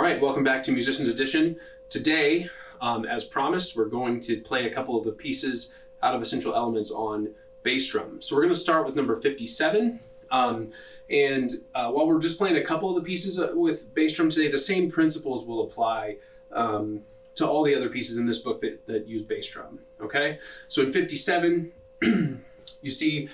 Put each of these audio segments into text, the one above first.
right, welcome back to Musicians Edition. Today, as promised, we're going to play a couple of the pieces out of Essential Elements on bass drum. So we're going to start with number 57. While we're just playing a couple of the pieces with bass drum today, the same principles will apply to all the other pieces in this book that use bass drum, okay? So in 57, you see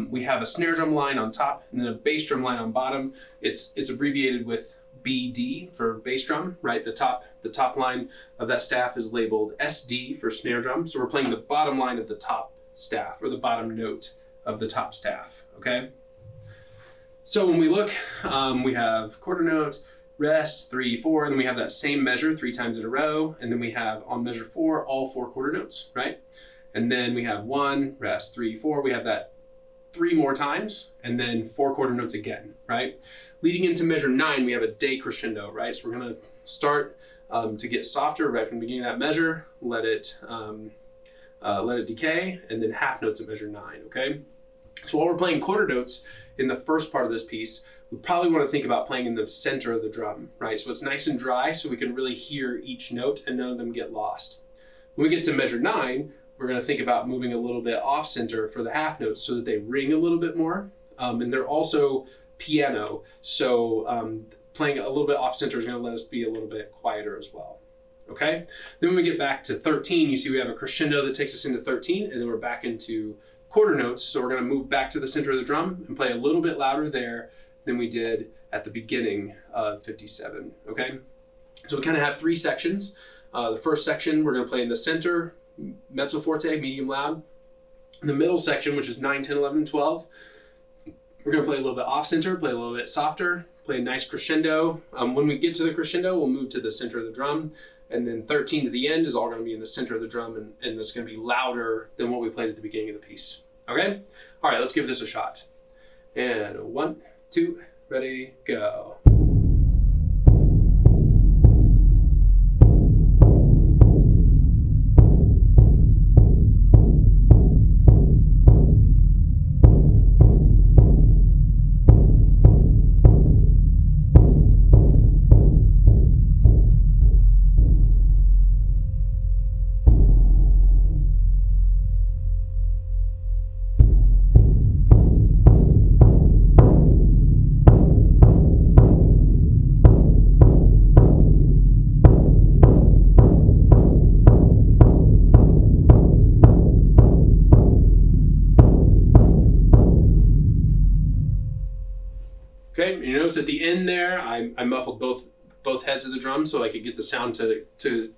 we have a snare drum line on top and then a bass drum line on bottom. It's abbreviated with BD for bass drum, right? The top line of that staff is labeled SD for snare drum. So we're playing the bottom line of the top staff, or the bottom note of the top staff, okay? So when we look, we have quarter note, rest, 3, 4, and then we have that same measure 3 times in a row. And then we have on measure 4, all 4 quarter notes, right? And then we have 1, rest, 3, 4. We have that 3 more times, and then 4 quarter notes again, right? Leading into measure 9, we have a decrescendo, right? So we're gonna start to get softer right from the beginning of that measure, let it decay, and then half notes at measure 9, okay? So while we're playing quarter notes in the first part of this piece, we probably want to think about playing in the center of the drum, right? So it's nice and dry so we can really hear each note and none of them get lost. When we get to measure 9, we're going to think about moving a little bit off center for the half notes so that they ring a little bit more. And they're also piano, so playing a little bit off center is going to let us be a little bit quieter as well. Okay? Then when we get back to 13, you see we have a crescendo that takes us into 13, and then we're back into quarter notes. So we're going to move back to the center of the drum and play a little bit louder there than we did at the beginning of 57. Okay? So we kind of have 3 sections. The first section we're going to play in the center, mezzo forte, medium loud. In the middle section, which is 9, 10, 11, and 12, we're going to play a little bit off center, play a little bit softer, play a nice crescendo. When we get to the crescendo, we'll move to the center of the drum. And then 13 to the end is all going to be in the center of the drum, and it's going to be louder than what we played at the beginning of the piece. Okay? All right, let's give this a shot. And 1, 2, ready, go. Okay, you notice at the end there, I muffled both heads of the drum so I could get the sound to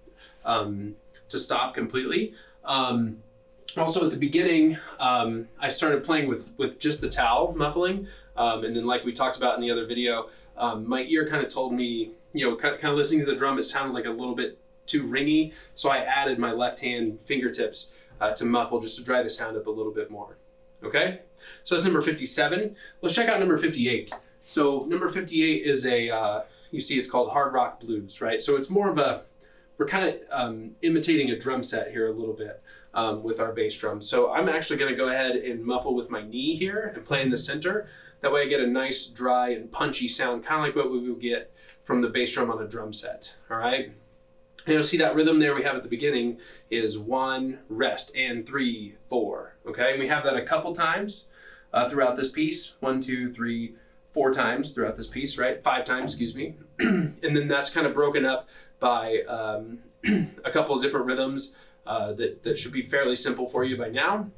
stop completely. Also at the beginning, I started playing with just the towel muffling, and then like we talked about in the other video, my ear kind of told me, kind of listening to the drum, it sounded like a little bit too ringy, so I added my left hand fingertips to muffle just to dry the sound up a little bit more. Okay, so that's number 57. Let's check out number 58. So number 58 is you see it's called Hard Rock Blues, right? So it's more of we're kind of imitating a drum set here a little bit with our bass drum. So I'm actually going to go ahead and muffle with my knee here and play in the center. That way I get a nice dry and punchy sound, kind of like what we would get from the bass drum on a drum set, all right? And you'll see that rhythm there we have at the beginning is 1, rest, and 3, 4, okay? And we have that a couple times throughout this piece, 1, 2, 3, 4 times throughout this piece, right? 5 times, excuse me. And then that's kind of broken up by a couple of different rhythms that should be fairly simple for you by now.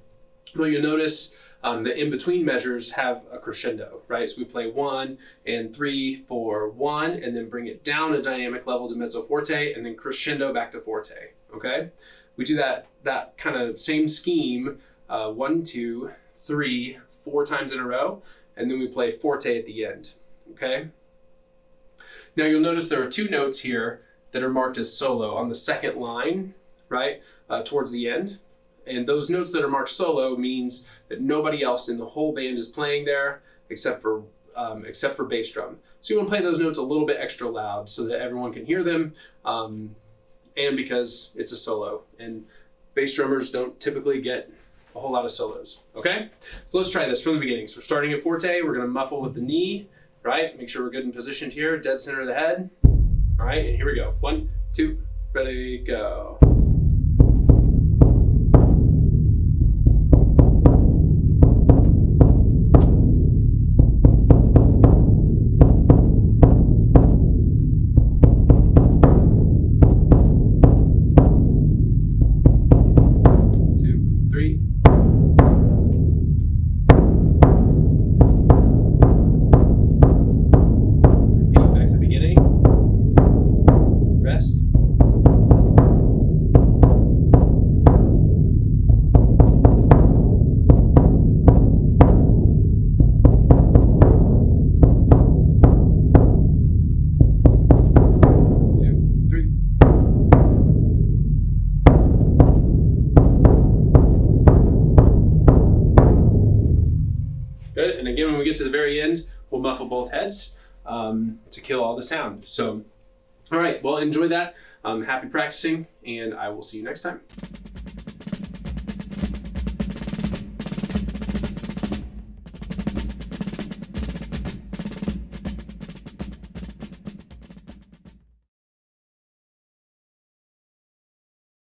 But you'll notice the in-between measures have a crescendo, right? So we play 1 and 3, 4, 1, and then bring it down a dynamic level to mezzo forte, and then crescendo back to forte, okay? We do that kind of same scheme 1, 2, 3, 4 times in a row, and then we play forte at the end, okay? Now you'll notice there are 2 notes here that are marked as solo on the second line, right, towards the end. And those notes that are marked solo means that nobody else in the whole band is playing there except for bass drum. So you want to play those notes a little bit extra loud so that everyone can hear them, and because it's a solo. And bass drummers don't typically get a whole lot of solos, okay? So let's try this from the beginning. So we're starting at forte, we're gonna muffle with the knee, right? Make sure we're good and positioned here, dead center of the head. All right, and here we go. 1, 2, ready, go. Good, and again, when we get to the very end, we'll muffle both heads to kill all the sound. So, all right, well, enjoy that. Happy practicing, and I will see you next time.